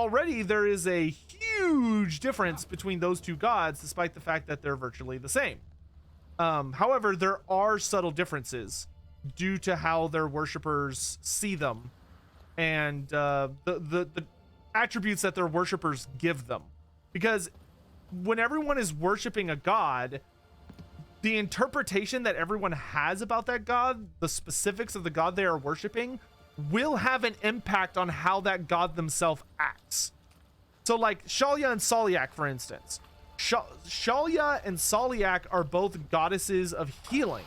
already there is a huge difference between those two gods, despite the fact that they're virtually the same. However, there are subtle differences due to how their worshipers see them and the attributes that their worshipers give them. Because when everyone is worshiping a god, the interpretation that everyone has about that god, the specifics of the god they are worshiping, will have an impact on how that god themselves acts. So like Shalya and Salyak, for instance. Shalya and Salyak are both goddesses of healing.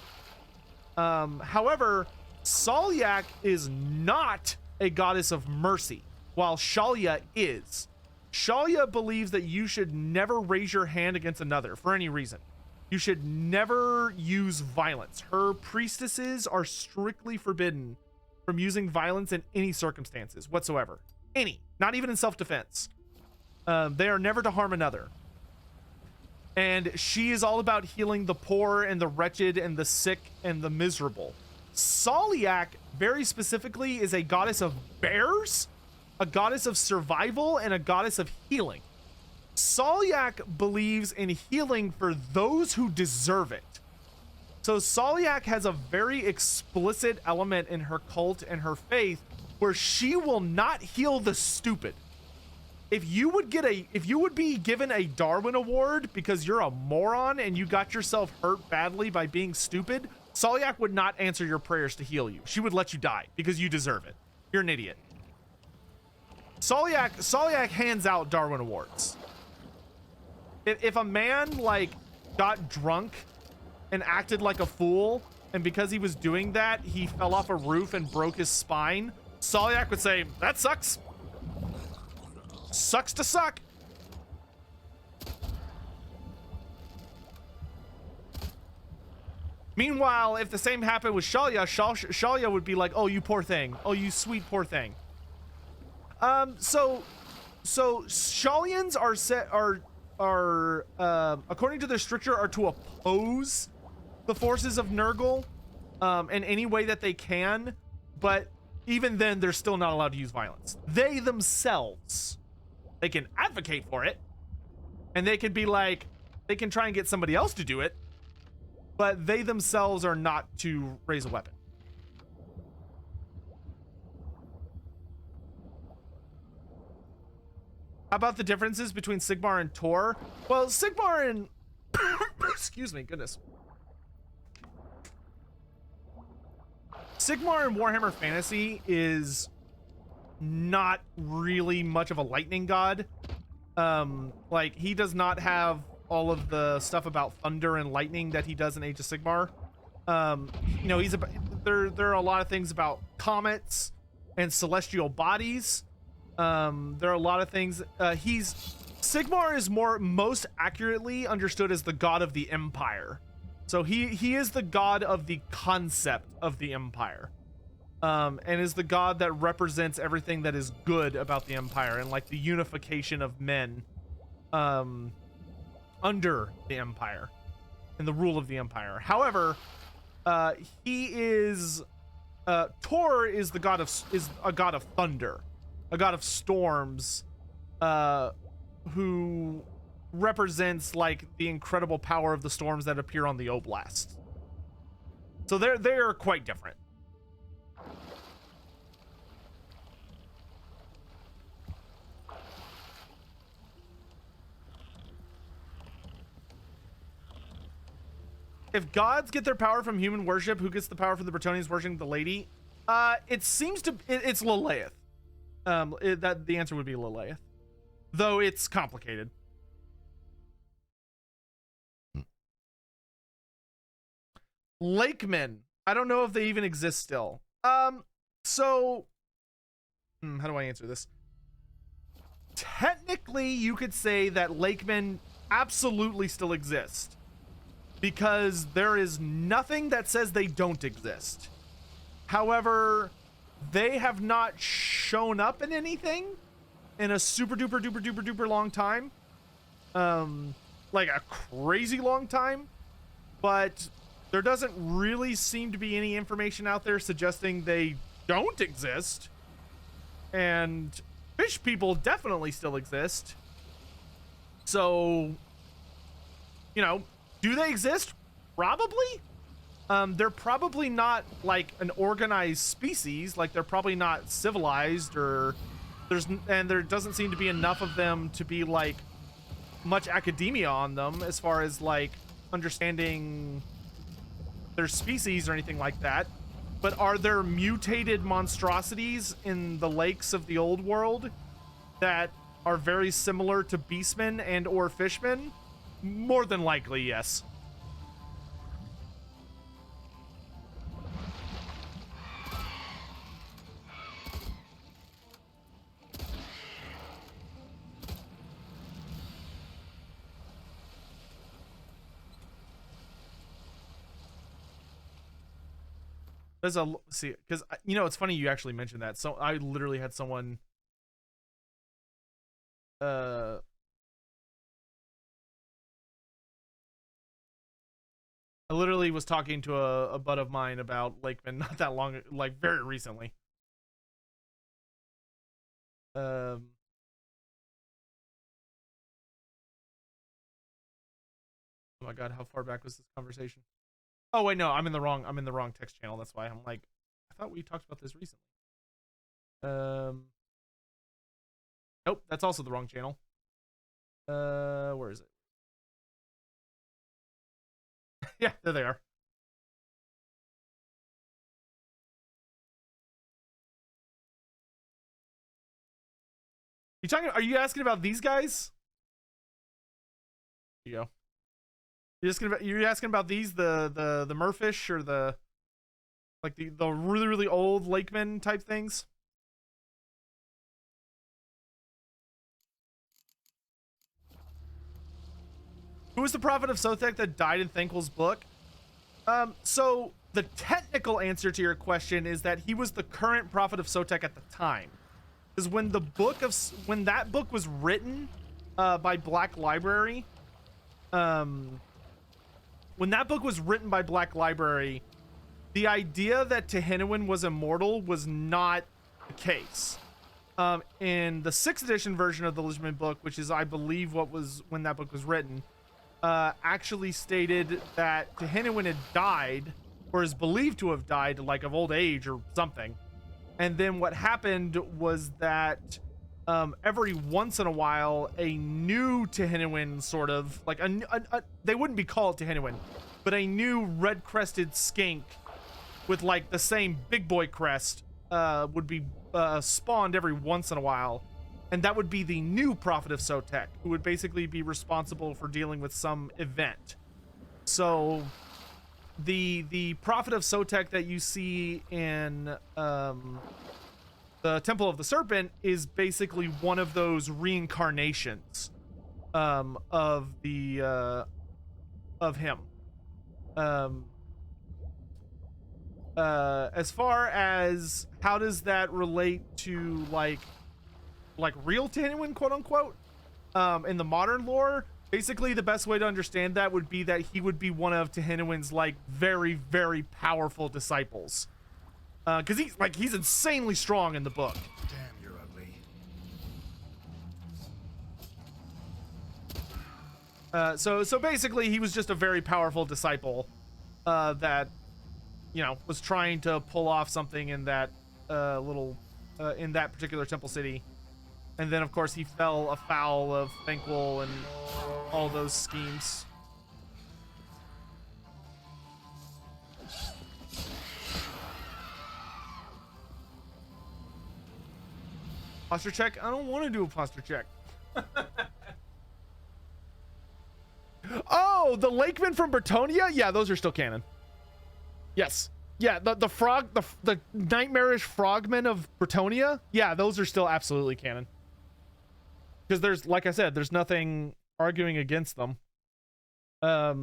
However, Salyak is not a goddess of mercy, while Shalya is. Shalya believes that you should never raise your hand against another for any reason. You should never use violence. Her priestesses are strictly forbidden from using violence in any circumstances whatsoever. Any, not even in self-defense. They are never to harm another. And she is all about healing the poor and the wretched and the sick and the miserable. Salyak, very specifically, is a goddess of bears, a goddess of survival, and a goddess of healing. Salyak believes in healing for those who deserve it. So Salyak has a very explicit element in her cult and her faith where she will not heal the stupid. If you would be given a Darwin Award because you're a moron and you got yourself hurt badly by being stupid, Salyak would not answer your prayers to heal you. She would let you die because you deserve it. You're an idiot. Salyak hands out Darwin Awards. If a man like got drunk and acted like a fool, and because he was doing that, he fell off a roof and broke his spine, Salyak would say, that sucks. Sucks to suck. Meanwhile, if the same happened with Shalya, Shalya would be like, oh, you poor thing. Oh, you sweet poor thing. So Shalyans are according to their stricture, are to oppose the forces of Nurgle in any way that they can, but even then they're still not allowed to use violence. They themselves, they can advocate for it, and they can be like, they can try and get somebody else to do it, but they themselves are not to raise a weapon. How about the differences between Sigmar and Tor? Well, Sigmar and excuse me, goodness. Sigmar in Warhammer Fantasy is not really much of a lightning god. Like, he does not have all of the stuff about thunder and lightning that he does in Age of Sigmar. You know, there are a lot of things about comets and celestial bodies. There are a lot of things. Sigmar is most accurately understood as the god of the Empire. So he is the god of the concept of the Empire, and is the god that represents everything that is good about the Empire and like the unification of men under the Empire and the rule of the Empire. However, he is Tor is a god of thunder, a god of storms, who represents like the incredible power of the storms that appear on the Oblast. So they are quite different. If gods get their power from human worship, who gets the power from the Bretonnians worshiping the lady? It seems to it's Lilith. That the answer would be Lilith, though it's complicated. Lakemen, I don't know if they even exist still. So how do I answer this? Technically, you could say that Lakemen absolutely still exist, because there is nothing that says they don't exist. However, they have not shown up in anything in a super duper duper duper duper long time. Like a crazy long time. But there doesn't really seem to be any information out there suggesting they don't exist. And fish people definitely still exist. So, you know, do they exist? Probably. They're probably not like an organized species. Like they're probably not civilized, or there doesn't seem to be enough of them to be like much academia on them as far as like understanding their species or anything like that. But are there mutated monstrosities in the lakes of the old world that are very similar to beastmen and or fishmen? More than likely, yes. There's a see, because you know it's funny you actually mentioned that. So I literally had someone I literally was talking to a bud of mine about Lakeman not that long, like very recently. Um oh my god, how far back was this conversation? Oh wait, no, I'm in the wrong text channel. That's why I'm like, I thought we talked about this recently. Nope, that's also the wrong channel. Where is it? Yeah, there they are. You talking? Are you asking about these guys? Here you go. You're asking about these, the merfish, or the like the really old lakemen type things? Who was the prophet of Sotek that died in Thanquil's book? So the technical answer to your question is that he was the current prophet of Sotek at the time. Because when that book was written by Black Library, when that book was written by Black Library, the idea that Tehinawin was immortal was not the case. In the 6th edition version of the Legitimate book, which is, I believe, what was when that book was written, actually stated that Tehinawin had died, or is believed to have died, like of old age or something. And then what happened was that every once in a while, a new Tehinawin, sort of like they wouldn't be called Tehinawin, but a new red-crested skink with like the same big boy crest would be spawned every once in a while, and that would be the new prophet of Sotek, who would basically be responsible for dealing with some event. So the prophet of Sotek that you see in the Temple of the Serpent is basically one of those reincarnations of the of him. As far as how does that relate to like real Tehinawin, quote unquote, in the modern lore, basically the best way to understand that would be that he would be one of Tehinawin's like very powerful disciples. Because he's insanely strong in the book. Damn, you're ugly. So basically he was just a very powerful disciple that, you know, was trying to pull off something in that in that particular temple city. And then, of course, he fell afoul of Thanquil and all those schemes. Posture check? I don't want to do a posture check. Oh, the Lakemen from Bretonia? Yeah, those are still canon. Yes. Yeah, the nightmarish frogmen of Bretonia? Yeah, those are still absolutely canon. Because there's, like I said, there's nothing arguing against them. Yeah.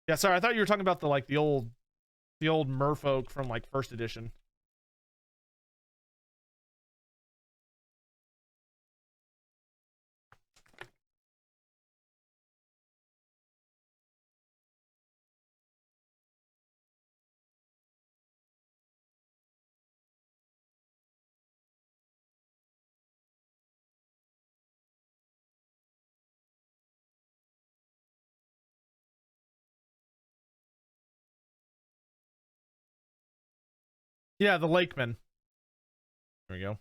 Yeah, sorry, I thought you were talking about the old merfolk from like 1st edition. Yeah, the Lakeman. There we go.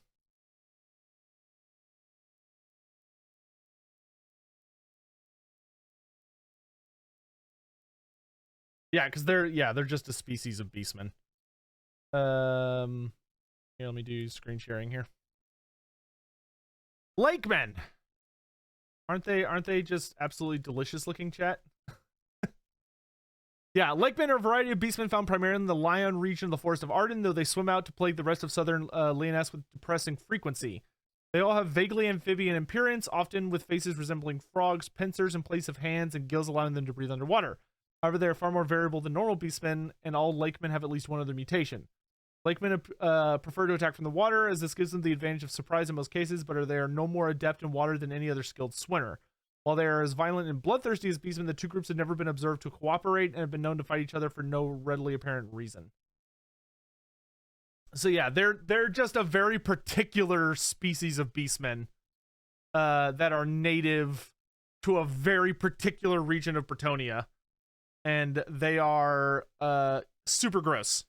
Yeah, because they're just a species of beastmen. Here, let me do screen sharing here. Lakemen. Aren't they just absolutely delicious looking, chat? Yeah, lakemen are a variety of beastmen found primarily in the Lion region of the Forest of Arden, though they swim out to plague the rest of southern Leoness with depressing frequency. They all have vaguely amphibian appearance, often with faces resembling frogs, pincers in place of hands, and gills allowing them to breathe underwater. However, they are far more variable than normal beastmen, and all lakemen have at least one other mutation. Lakemen prefer to attack from the water, as this gives them the advantage of surprise in most cases, but they are no more adept in water than any other skilled swimmer. While they are as violent and bloodthirsty as beastmen, the two groups have never been observed to cooperate and have been known to fight each other for no readily apparent reason. So yeah, they're just a very particular species of beastmen that are native to a very particular region of Bretonia, and they are super gross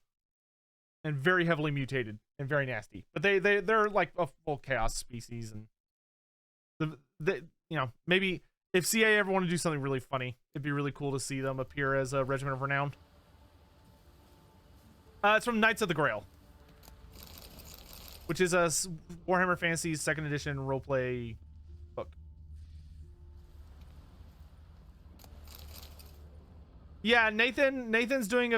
and very heavily mutated and very nasty. But they're like a full chaos species, and maybe if CA ever want to do something really funny, it'd be really cool to see them appear as a Regiment of Renown. It's from Knights of the Grail, which is a Warhammer Fantasy 2nd edition roleplay book. Yeah, Nathan's doing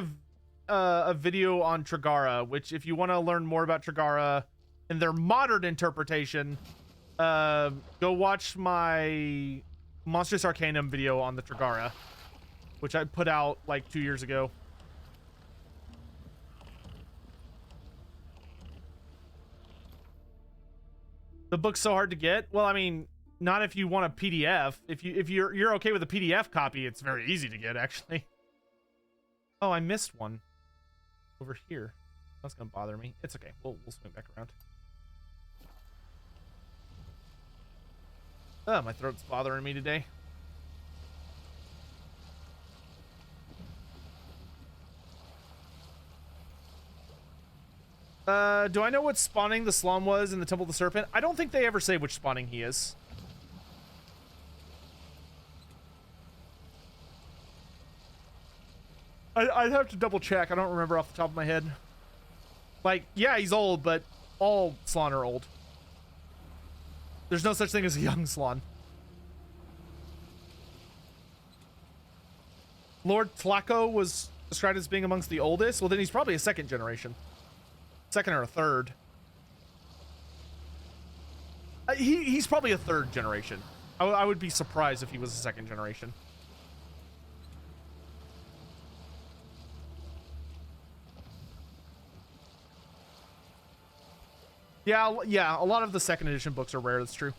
a video on Trigara, which if you want to learn more about Trigara and their modern interpretation, go watch my Monstrous Arcanum video on the Trigara, which I put out like 2 years ago. The book's so hard to get. Well, I mean, not if you want a PDF. If you're okay with a PDF copy, it's very easy to get, actually. Oh, I missed one over here. That's gonna bother me. It's okay. We'll swing back around. Oh, my throat's bothering me today. Do I know what spawning the Slum was in the Temple of the Serpent? I don't think they ever say which spawning he is. I'd have to double check. I don't remember off the top of my head. Like, yeah, he's old, but all Slann are old. There's no such thing as a young Slann. Lord Tlaco was described as being amongst the oldest. Well, then he's probably a second generation. Second or a third. He's probably a third generation. I would be surprised if he was a second generation. Yeah, a lot of the second edition books are rare, that's true.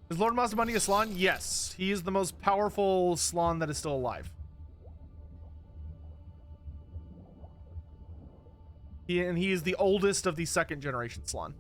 Is Lord Mazdamundi a Slann? Yes. He is the most powerful Slann that is still alive. He is the oldest of the second generation Slann.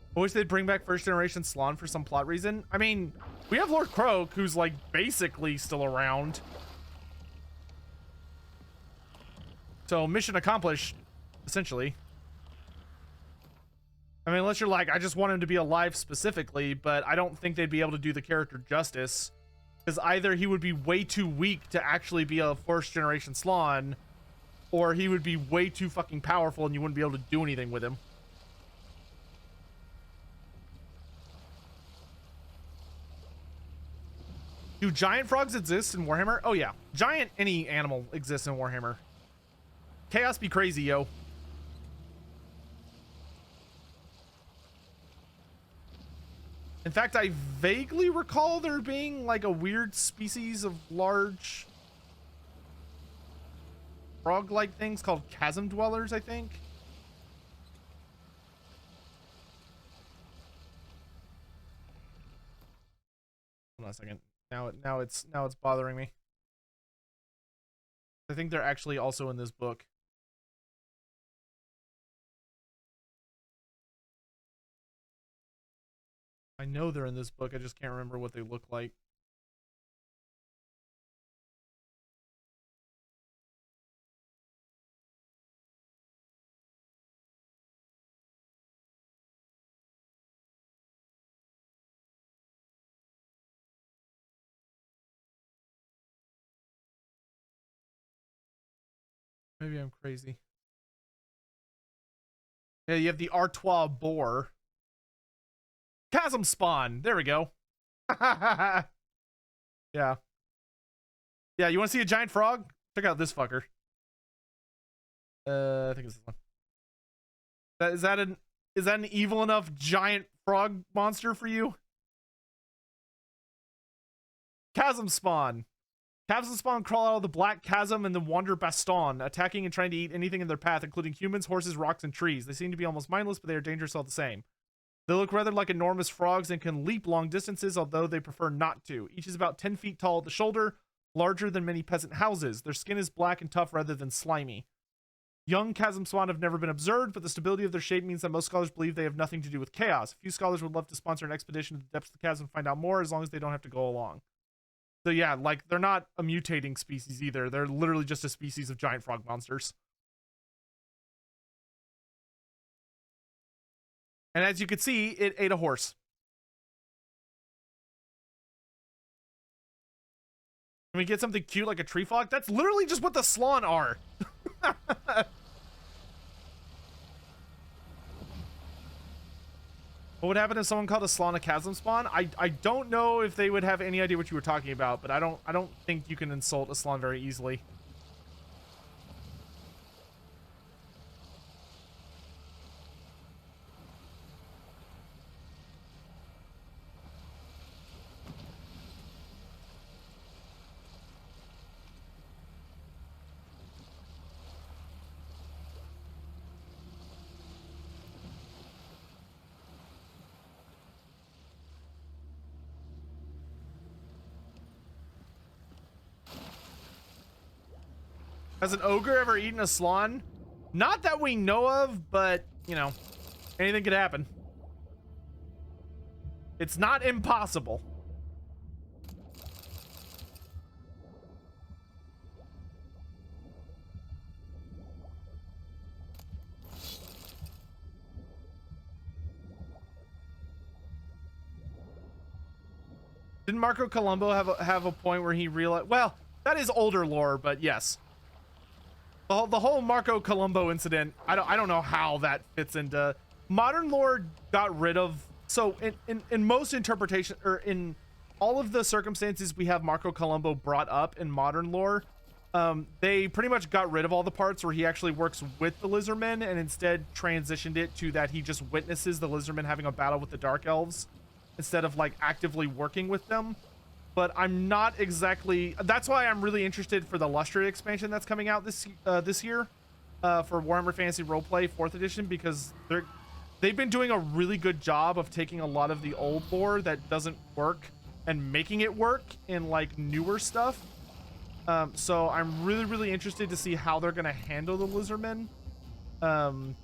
I wish they'd bring back first generation Slann for some plot reason. I mean, we have Lord Croak, who's like basically still around. So mission accomplished, essentially. I mean, unless you're like, I just want him to be alive specifically, but I don't think they'd be able to do the character justice. Because either he would be way too weak to actually be a first generation Slann, or he would be way too fucking powerful and you wouldn't be able to do anything with him. Do giant frogs exist in Warhammer? Oh yeah. Giant any animal exists in Warhammer. Chaos be crazy, yo. In fact, I vaguely recall there being like a weird species of large frog-like things called chasm dwellers, I think. Hold on a second. Now it's bothering me. I think they're actually also in this book. I know they're in this book. I just can't remember what they look like. Maybe I'm crazy. Yeah, you have the Artois boar. Chasm spawn. There we go. Yeah. Yeah, you want to see a giant frog? Check out this fucker. I think it's this one. Is that an evil enough giant frog monster for you? Chasm spawn. Chasm spawn crawl out of the black chasm and then wander Baston, attacking and trying to eat anything in their path, including humans, horses, rocks, and trees. They seem to be almost mindless, but they are dangerous all the same. They look rather like enormous frogs and can leap long distances, although they prefer not to. Each is about 10 feet tall at the shoulder, larger than many peasant houses. Their skin is black and tough rather than slimy. Young chasm spawn have never been observed, but the stability of their shape means that most scholars believe they have nothing to do with chaos. A few scholars would love to sponsor an expedition to the depths of the chasm to find out more, as long as they don't have to go along. So yeah, like, they're not a mutating species either. They're literally just a species of giant frog monsters. And as you can see, it ate a horse. Can we get something cute like a tree frog? That's literally just what the Slann are. What would happen if someone called a Slann a chasm spawn? I don't know if they would have any idea what you were talking about, but I don't think you can insult a Slann very easily. Has an ogre ever eaten a Slann? Not that we know of, but, you know, anything could happen. It's not impossible. Didn't Marco Colombo have a point where he realized? Well, that is older lore, but yes. The whole Marco Colombo incident, I don't know how that fits into modern lore. Got rid of, so in most interpretation, or in all of the circumstances we have Marco Colombo brought up in modern lore, they pretty much got rid of all the parts where he actually works with the lizardmen and instead transitioned it to that he just witnesses the lizardmen having a battle with the dark elves instead of like actively working with them. But I'm not exactly, that's why I'm really interested for the Lustria expansion that's coming out this year for Warhammer Fantasy Roleplay 4th edition, because they've been doing a really good job of taking a lot of the old lore that doesn't work and making it work in like newer stuff. So I'm really interested to see how they're going to handle the lizardmen, and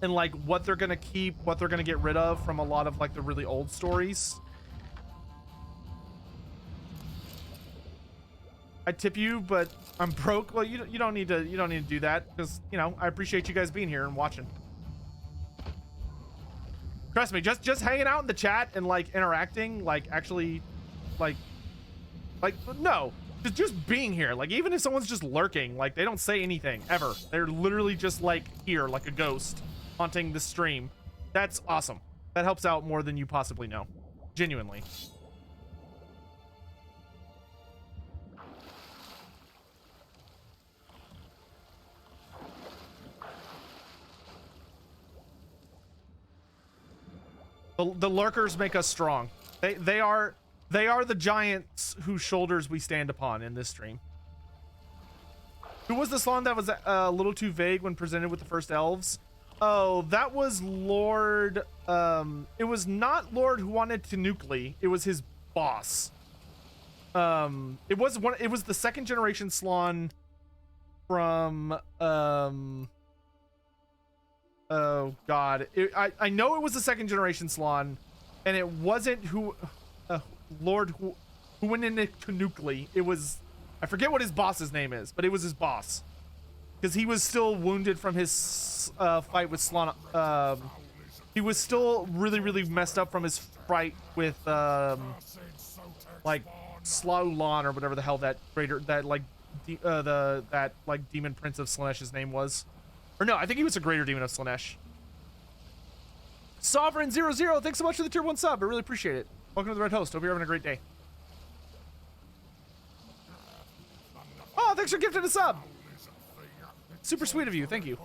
like what they're going to keep, what they're going to get rid of from a lot of like the really old stories. I tip you, but I'm broke. Well, you don't need to do that, because, you know, I appreciate you guys being here and watching. Trust me, just hanging out in the chat and like interacting, like actually, like no, just being here. Like even if someone's just lurking, like they don't say anything ever. They're literally just like here, like a ghost haunting the stream. That's awesome. That helps out more than you possibly know. Genuinely. The lurkers make us strong. They are the giants whose shoulders we stand upon in this stream. Who was the Slon that was a little too vague when presented with the first elves? Oh, that was Lord. It was not Lord who wanted to nuclear. It was his boss. It was the second generation Slon from oh god, I know it was the second generation Slon, and it wasn't who Lord who went into nuclear. It was, I forget what his boss's name is, but it was his boss, because he was still wounded from his fight with Slon. He was still really messed up from his fight with like Slaulan or whatever the hell that demon prince of Slaanesh name was. Or no, I think he was a greater demon of Slaanesh. Sovereign00, thanks so much for the tier 1 sub. I really appreciate it. Welcome to the Red Host. Hope you're having a great day. Oh, thanks for gifting a sub. Super sweet of you. Thank you.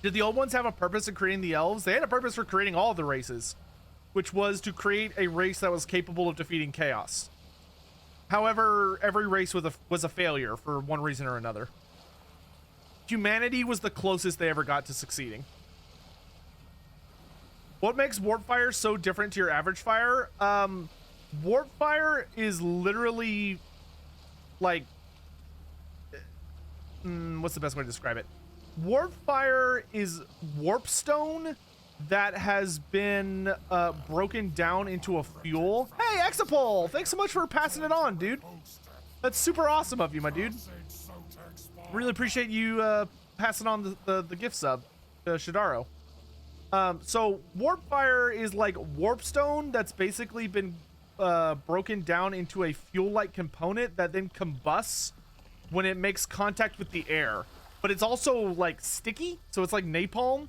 Did the old ones have a purpose in creating the elves? They had a purpose for creating all of the races, which was to create a race that was capable of defeating chaos. However, every race was a failure for one reason or another. Humanity was the closest they ever got to succeeding. What makes warp fire so different to your average fire? Warp fire is literally like, what's the best way to describe it? Warp fire is warp stone that has been broken down into a fuel. Hey, Exapol! Thanks so much for passing it on, dude. That's super awesome of you, my dude. Really appreciate you passing on the gift sub to Shadaro. So warp fire is like warp stone that's basically been broken down into a fuel-like component that then combusts when it makes contact with the air. But it's also like sticky, so it's like napalm.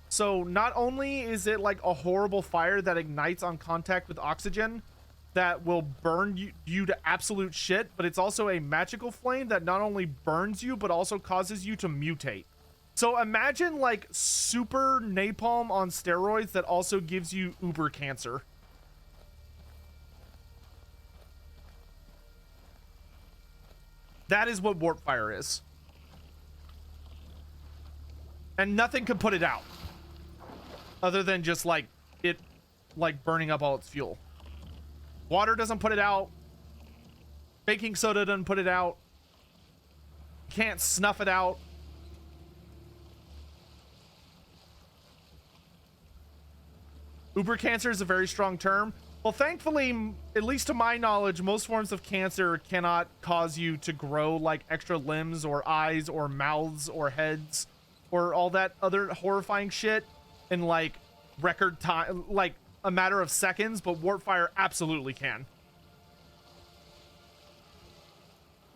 So not only is it like a horrible fire that ignites on contact with oxygen that will burn you to absolute shit, but it's also a magical flame that not only burns you but also causes you to mutate. So imagine like super napalm on steroids that also gives you uber cancer. That is what warp fire is. And nothing can put it out other than just like it like burning up all its fuel. Water doesn't put it out. Baking soda doesn't put it out. Can't snuff it out. Uber cancer is a very strong term. Well, thankfully, at least to my knowledge, most forms of cancer cannot cause you to grow like extra limbs or eyes or mouths or heads or all that other horrifying shit in like record time, like a matter of seconds, but warp fire absolutely can.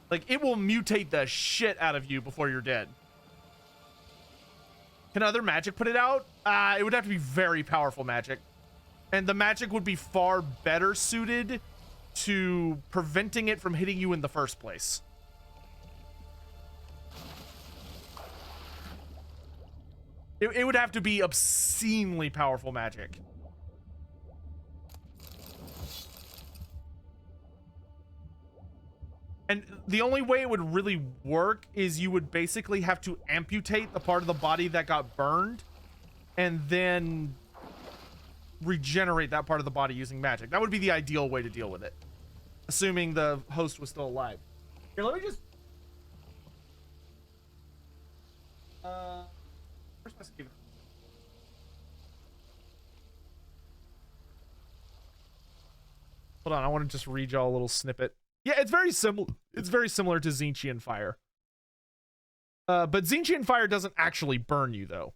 Like it will mutate the shit out of you before you're dead. Can other magic put it out? It would have to be very powerful magic. And the magic would be far better suited to preventing it from hitting you in the first place. It would have to be obscenely powerful magic. And the only way it would really work is you would basically have to amputate the part of the body that got burned and then regenerate that part of the body using magic. That would be the ideal way to deal with it, assuming the host was still alive. Here, let me just where's my save? Hold on, I want to just read y'all a little snippet. Yeah, it's very similar. It's very similar to Zinchian fire. But Zinchian fire doesn't actually burn you though.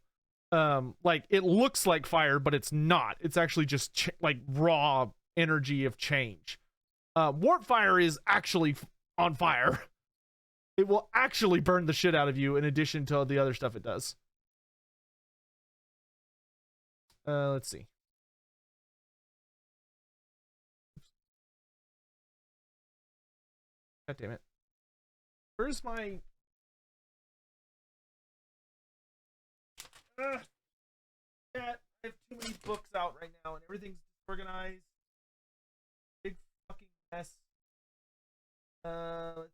Like it looks like fire, but it's not. It's actually just like raw energy of change. Warp fire is actually on fire. It will actually burn the shit out of you in addition to the other stuff it does. Let's see. God damn it. Where's my... yeah, I have too many books out right now and everything's disorganized. Big fucking mess. Let's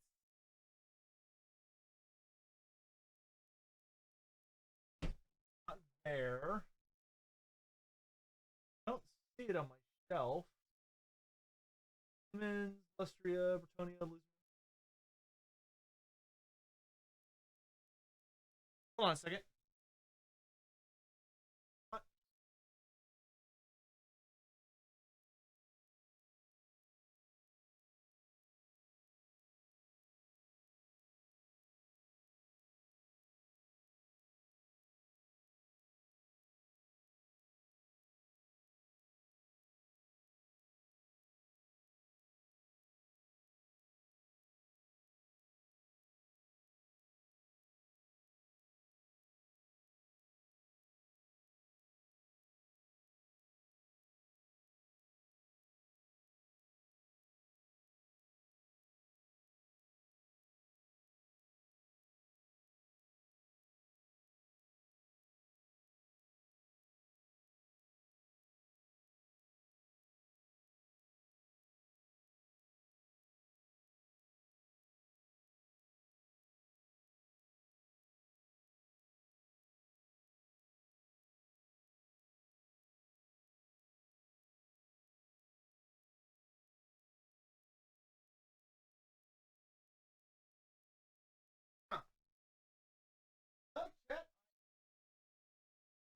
not there. I don't see it on my shelf. Siemens, Lustria, Bretonia, Hold on a second.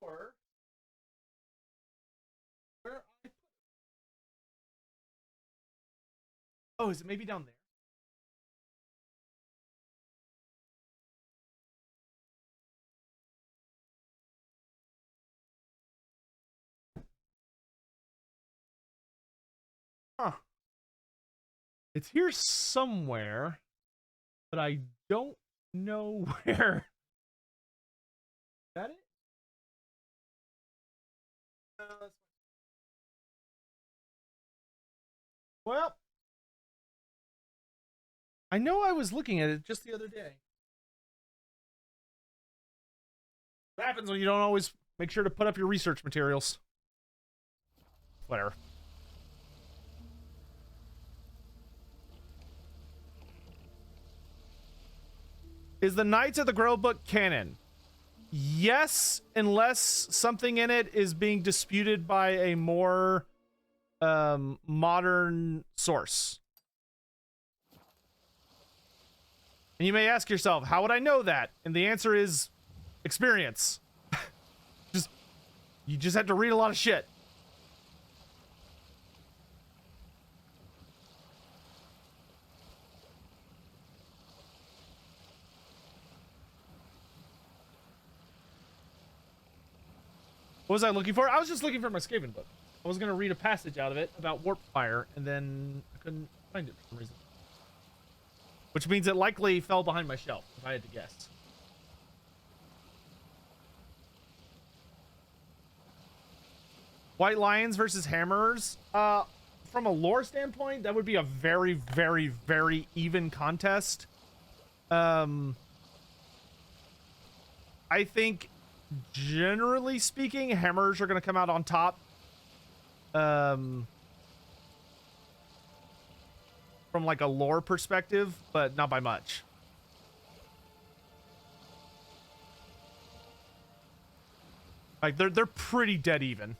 Or where I put it. Oh, is it maybe down there? Huh. It's here somewhere, but I don't know where. Is that it? Well, I know I was looking at it just the other day. What happens when you don't always make sure to put up your research materials? Whatever. Is the Knights of the Grail book canon? Yes, unless something in it is being disputed by a more modern source. And you may ask yourself, how would I know that? And the answer is experience. You just have to read a lot of shit. What was I looking for? I was just looking for my Skaven book. I was going to read a passage out of it about warp fire, and then I couldn't find it for some reason. Which means it likely fell behind my shelf, if I had to guess. White Lions versus Hammerers. From a lore standpoint, that would be a very, very, very even contest. I think, generally speaking, Hammerers are going to come out on top. From like a lore perspective, but not by much. Like they're pretty dead even.